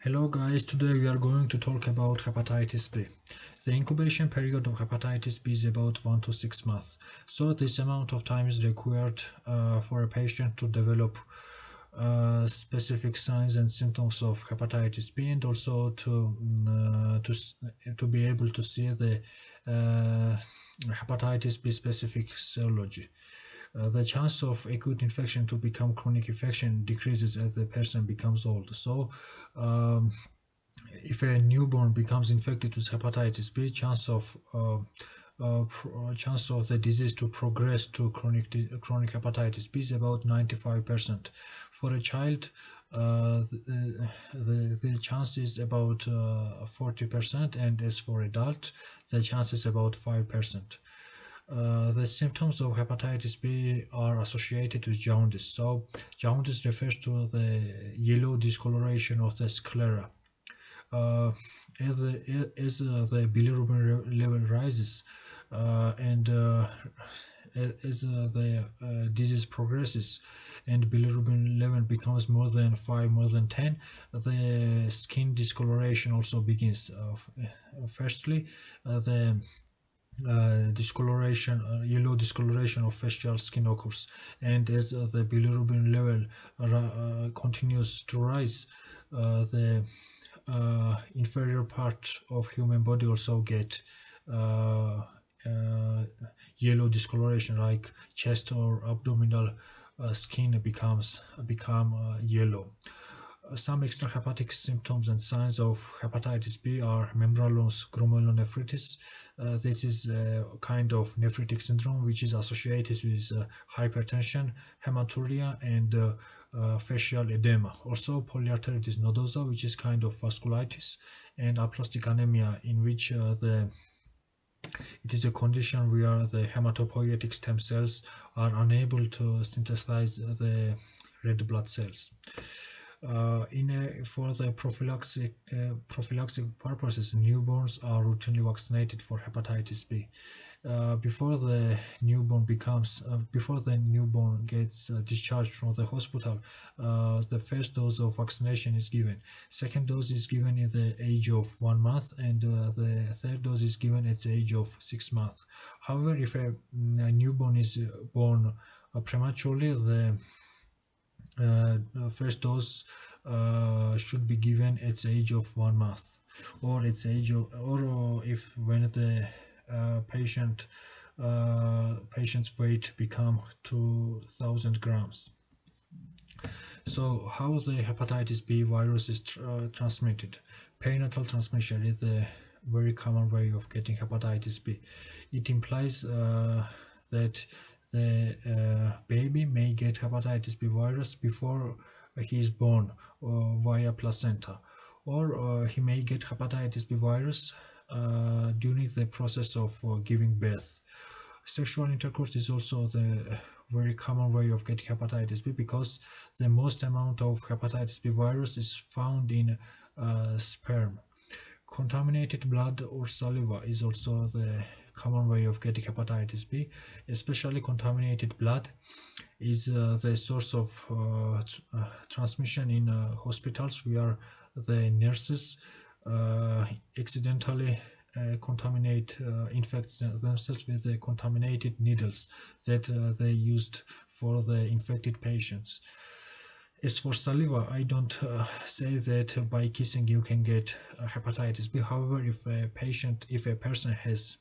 Hello guys, today we are going to talk about hepatitis B. The incubation period of hepatitis B is about 1 to 6 months. So this amount of time is required for a patient to develop specific signs and symptoms of hepatitis B, and also to be able to see the hepatitis B specific serology. The chance of acute infection to become chronic infection decreases as the person becomes old. So if a newborn becomes infected with hepatitis B, chance of the disease to progress to chronic hepatitis B is about 95%. For a child, the chance is about 40%, and as for adult, the chance is about 5%. The symptoms of hepatitis B are associated with jaundice. So, jaundice refers to the yellow discoloration of the sclera. Uh, as the bilirubin level rises, and as the disease progresses and bilirubin level becomes more than 5, more than 10, the skin discoloration also begins. Firstly, the yellow discoloration of facial skin occurs, and as the bilirubin level continues to rise, the inferior part of human body also get uh, yellow discoloration, like chest or abdominal skin become yellow. Some extrahepatic symptoms and signs of hepatitis B are membranous glomerulonephritis. This is a kind of nephritic syndrome which is associated with hypertension, hematuria, and facial edema. Also, polyarteritis nodosa, which is kind of vasculitis, and aplastic anemia, in which it is a condition where the hematopoietic stem cells are unable to synthesize the red blood cells. For the prophylaxis purposes, newborns are routinely vaccinated for hepatitis B. Before the newborn gets discharged from the hospital, the first dose of vaccination is given. Second dose is given in the age of 1 month, and the third dose is given at the age of 6 months. However, if a newborn is born prematurely, the first dose should be given at the age of 1 month, or its age of, or if when the patient's weight become 2,000 grams. So, how the hepatitis B virus is transmitted? Perinatal transmission is a very common way of getting hepatitis B. It implies that the baby may get hepatitis B virus before he is born via placenta, or he may get hepatitis B virus during the process of giving birth. Sexual intercourse is also the very common way of getting hepatitis B, because the most amount of hepatitis B virus is found in sperm. Contaminated blood or saliva is also the common way of getting hepatitis B. Especially contaminated blood is the source of transmission in hospitals, where the nurses accidentally infect themselves with the contaminated needles that they used for the infected patients. As for saliva, I don't say that by kissing you can get hepatitis B. However, if a person has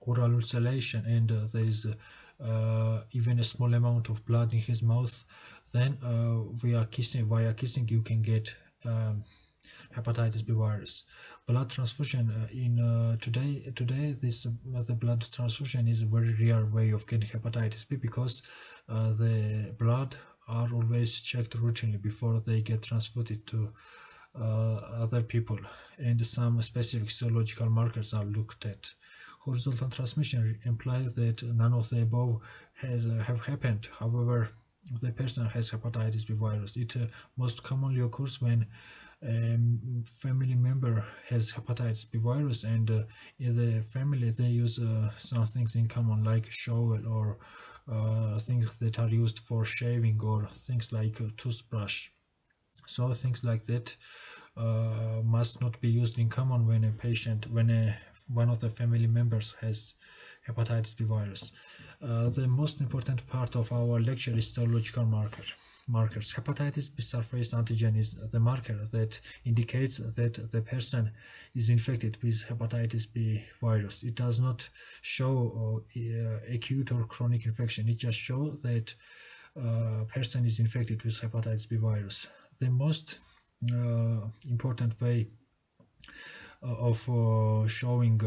oral ulceration, and there is even a small amount of blood in his mouth, then via kissing you can get hepatitis B virus. Blood transfusion today the blood transfusion is a very rare way of getting hepatitis B, because the blood are always checked routinely before they get transfused to other people, and some specific serological markers are looked at. Horizontal transmission implies that none of the above have happened. However, the person has hepatitis B virus. It most commonly occurs when a family member has hepatitis B virus, and in the family they use some things in common, like shovel, or things that are used for shaving, or things like a toothbrush. So things like that must not be used in common when one of the family members has hepatitis B virus. The most important part of our lecture is serological markers. Hepatitis B surface antigen is the marker that indicates that the person is infected with hepatitis B virus. It does not show acute or chronic infection. It just shows that person is infected with hepatitis B virus. The most important way of showing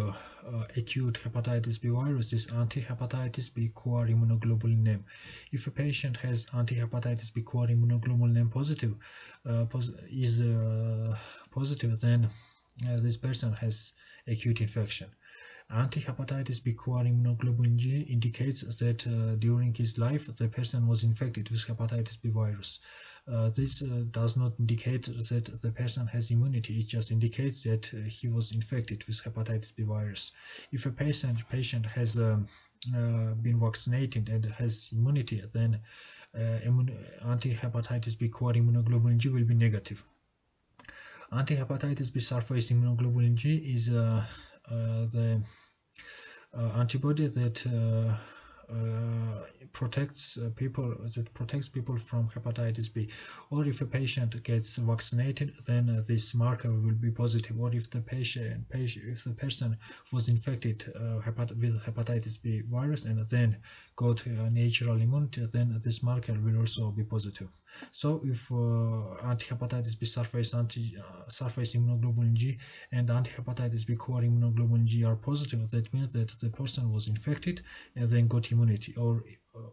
acute hepatitis B virus is anti-hepatitis B core immunoglobulin M. If a patient has anti-hepatitis B core immunoglobulin M positive, then this person has acute infection. Anti-hepatitis B core immunoglobulin G indicates that during his life the person was infected with hepatitis B virus. This does not indicate that the person has immunity. It just indicates that he was infected with hepatitis B virus. If a patient has been vaccinated and has immunity, then anti-hepatitis B core immunoglobulin G will be negative. Anti-hepatitis B surface immunoglobulin G is the antibody that protects people from hepatitis B. Or if a patient gets vaccinated, then this marker will be positive. Or if the person was infected with hepatitis B virus and then got natural immunity, then this marker will also be positive. So if anti-hepatitis B surface immunoglobulin G and anti-hepatitis B core immunoglobulin G are positive, that means that the person was infected and then got immunity. Or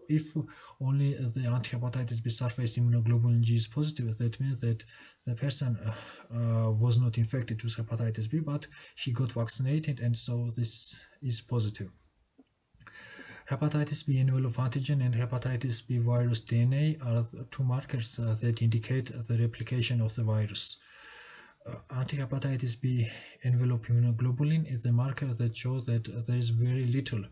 if only the anti-hepatitis B surface immunoglobulin G is positive, that means that the person was not infected with hepatitis B, but he got vaccinated, and so this is positive. Hepatitis B envelope antigen and hepatitis B virus DNA are two markers that indicate the replication of the virus. Anti-hepatitis B envelope immunoglobulin is the marker that shows that there is very little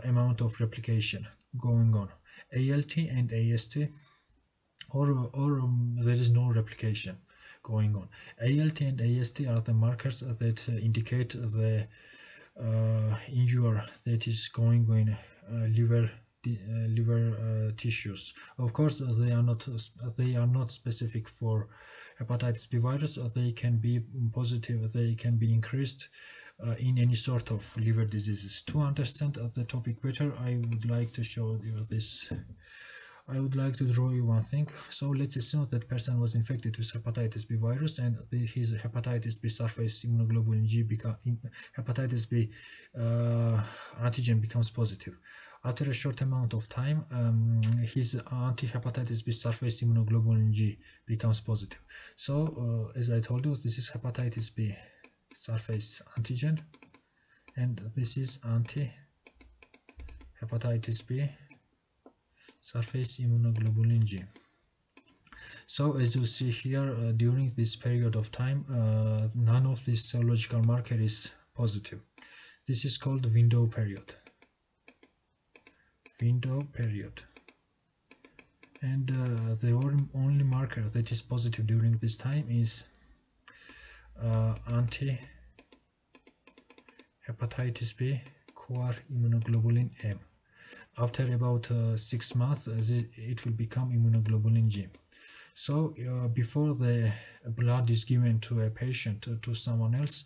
amount of replication going on. ALT and AST, or there is no replication going on. ALT and AST are the markers that indicate the injury that is going on liver tissues. Of course, they are not specific for hepatitis B virus. They can be positive, they can be increased in any sort of liver diseases. To understand the topic better, I would like to show you this. I would like to draw you one thing. So let's assume that person was infected with hepatitis B virus and his hepatitis B surface immunoglobulin G hepatitis B antigen becomes positive. After a short amount of time, his anti-hepatitis B surface immunoglobulin G becomes positive. So as I told you, this is hepatitis B surface antigen, and this is anti-hepatitis B surface immunoglobulin G. So as you see here, during this period of time, none of this serological marker is positive. This is called window period. And the only marker that is positive during this time is anti-hepatitis B core immunoglobulin M. After about 6 months, it will become immunoglobulin G. So before the blood is given to a patient, to someone else,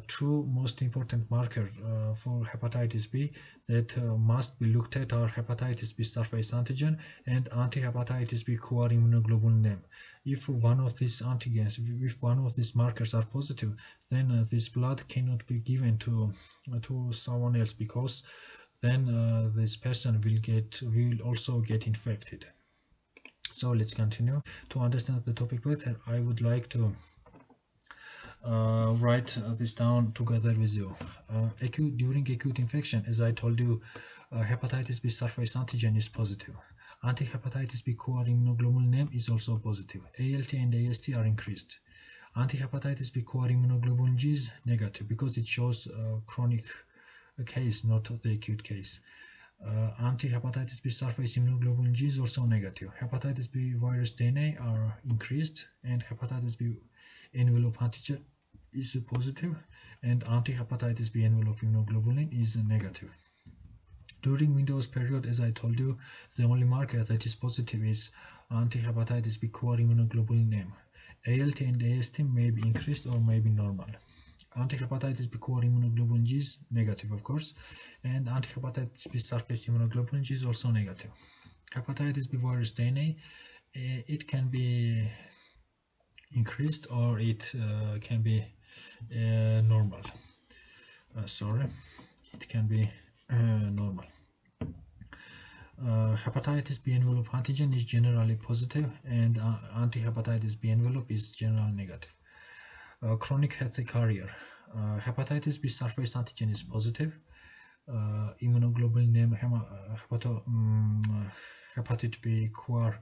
two most important markers for hepatitis B that must be looked at are hepatitis B surface antigen and anti-hepatitis B core immunoglobulin M. If one of these antigens, if one of these markers are positive, then this blood cannot be given to someone else, because then this person will also get infected. So let's continue. To understand the topic better, I would like to write this down together with you. During acute infection, as I told you, hepatitis B surface antigen is positive. Anti-hepatitis B core immunoglobulin M is also positive. ALT and AST are increased. Anti-hepatitis B core immunoglobulin G is negative because it shows chronic case, not the acute case. Anti-hepatitis B surface immunoglobulin G is also negative. Hepatitis B virus DNA are increased, and hepatitis B envelope antigen is positive, and anti-hepatitis B envelope immunoglobulin is negative. During Windows period, as I told you, the only marker that is positive is anti-hepatitis B core immunoglobulin M. ALT and AST may be increased or may be normal. Anti-hepatitis B core immunoglobulin G is negative, of course, and anti-hepatitis B surface immunoglobulin G is also negative. Hepatitis B virus DNA, it can be increased or it can be normal. It can be normal. Hepatitis B envelope antigen is generally positive, and anti-hepatitis B envelope is generally negative. Chronic healthy carrier. Hepatitis B surface antigen is positive. Immunoglobulin M hepatitis B core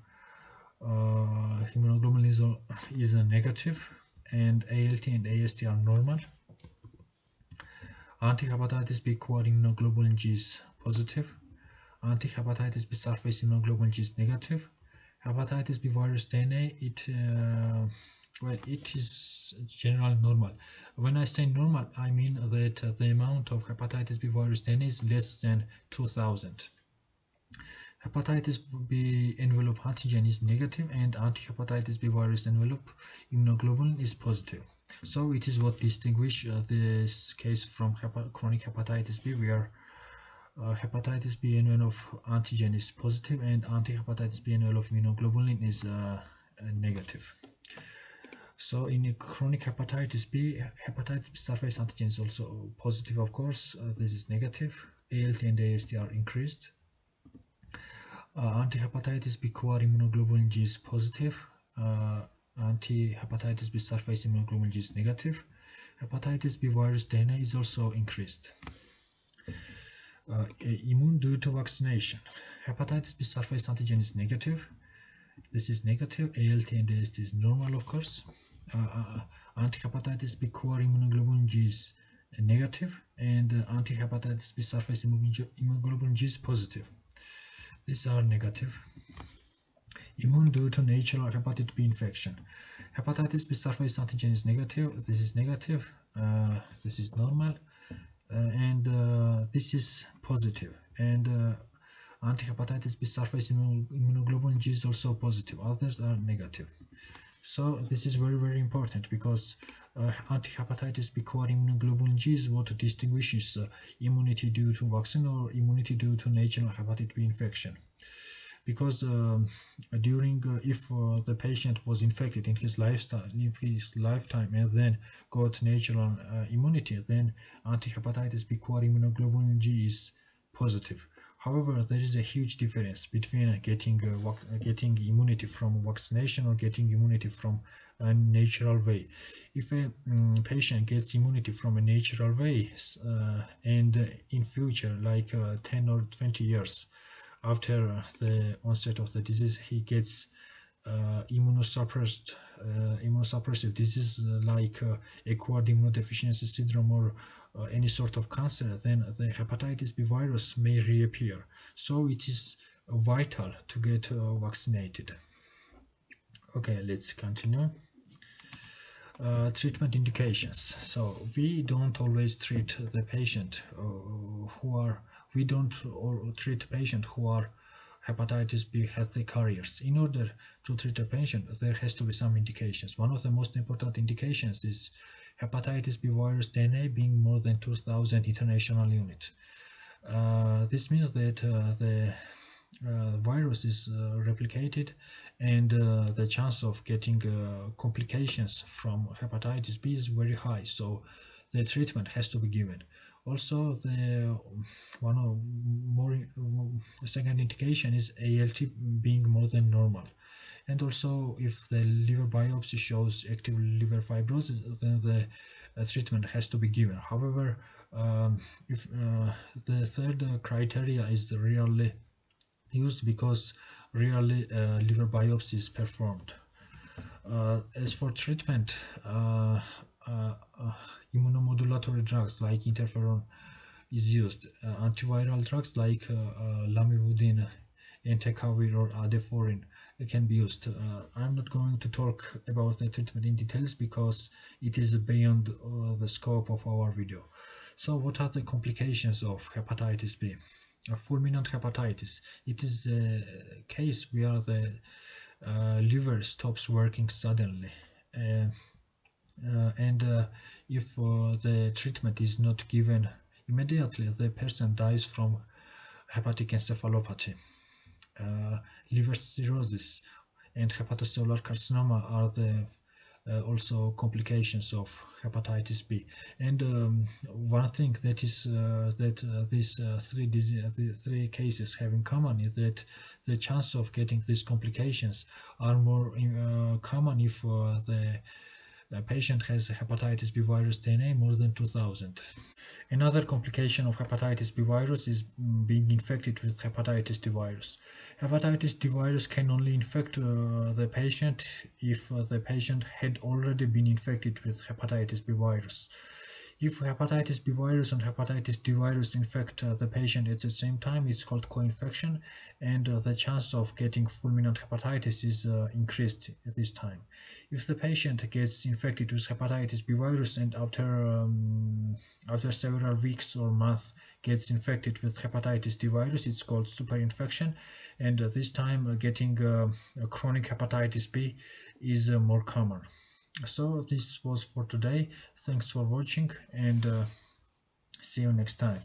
immunoglobulin is a negative, and ALT and AST are normal. Anti-hepatitis B core immunoglobulin G is positive. Anti-hepatitis B surface immunoglobulin G is negative. Hepatitis B virus DNA, it is generally normal. When I say normal, I mean that the amount of hepatitis B virus DNA is less than 2000. Hepatitis B envelope antigen is negative, and anti-hepatitis B virus envelope immunoglobulin is positive. So it is what distinguishes this case from chronic hepatitis B, where hepatitis B envelope antigen is positive and anti-hepatitis B envelope immunoglobulin is negative. So in chronic hepatitis B surface antigen is also positive, of course. This is negative. ALT and AST are increased. Anti-hepatitis B core immunoglobulin G is positive. Anti-hepatitis B surface immunoglobulin G is negative. Hepatitis B virus DNA is also increased. Immune due to vaccination. Hepatitis B surface antigen is negative. This is negative. ALT and AST is normal, of course. Anti-hepatitis B core immunoglobulin G is negative, and anti-hepatitis B surface immunoglobulin G is positive. These are negative. Immune due to natural hepatitis B infection. Hepatitis B surface antigen is negative. This is negative. This is normal. And this is positive. And anti-hepatitis B surface immunoglobulin G is also positive. Others are negative. So this is very, very important, because anti-hepatitis B core immunoglobulin G is what distinguishes immunity due to vaccine or immunity due to natural hepatitis B infection. Because during if the patient was infected in his lifetime and then got natural immunity, then anti-hepatitis B core immunoglobulin G is positive. However, there is a huge difference between getting immunity from vaccination or getting immunity from a natural way. If a patient gets immunity from a natural way, and in future, like 10 or 20 years after the onset of the disease, he gets immunosuppressive disease like acquired immunodeficiency syndrome or any sort of cancer, then the hepatitis B virus may reappear. So it is vital to get vaccinated. Okay, let's continue. Treatment indications. So we don't always treat the patient we don't treat patients who are hepatitis B healthy carriers. In order to treat a patient, there has to be some indications. One of the most important indications is hepatitis B virus DNA being more than 2000 international units. This means that the virus is replicated, and the chance of getting complications from hepatitis B is very high, so the treatment has to be given. Also, the second indication is ALT being more than normal, and also if the liver biopsy shows active liver fibrosis, then the treatment has to be given. However, if the third criteria is rarely used, because rarely liver biopsy is performed. As for treatment, immunomodulatory drugs like interferon is used. Antiviral drugs like lamivudine, entecavir, or adefovir can be used. I'm not going to talk about the treatment in details because it is beyond the scope of our video. So, what are the complications of hepatitis B? Fulminant hepatitis. It is a case where the liver stops working suddenly. Uh, and if the treatment is not given immediately, the person dies from hepatic encephalopathy. Liver cirrhosis and hepatocellular carcinoma are the also complications of hepatitis B. And one thing that is that these the three cases have in common is that the chance of getting these complications are more common if the patient has hepatitis B virus DNA more than 2000. Another complication of hepatitis B virus is being infected with hepatitis D virus. Hepatitis D virus can only infect the patient if the patient had already been infected with hepatitis B virus. If hepatitis B virus and hepatitis D virus infect the patient at the same time, it's called co-infection, and the chance of getting fulminant hepatitis is increased at this time. If the patient gets infected with hepatitis B virus and after several weeks or months gets infected with hepatitis D virus, it's called superinfection, and this time getting a chronic hepatitis B is more common. So this was for today. Thanks for watching, and see you next time.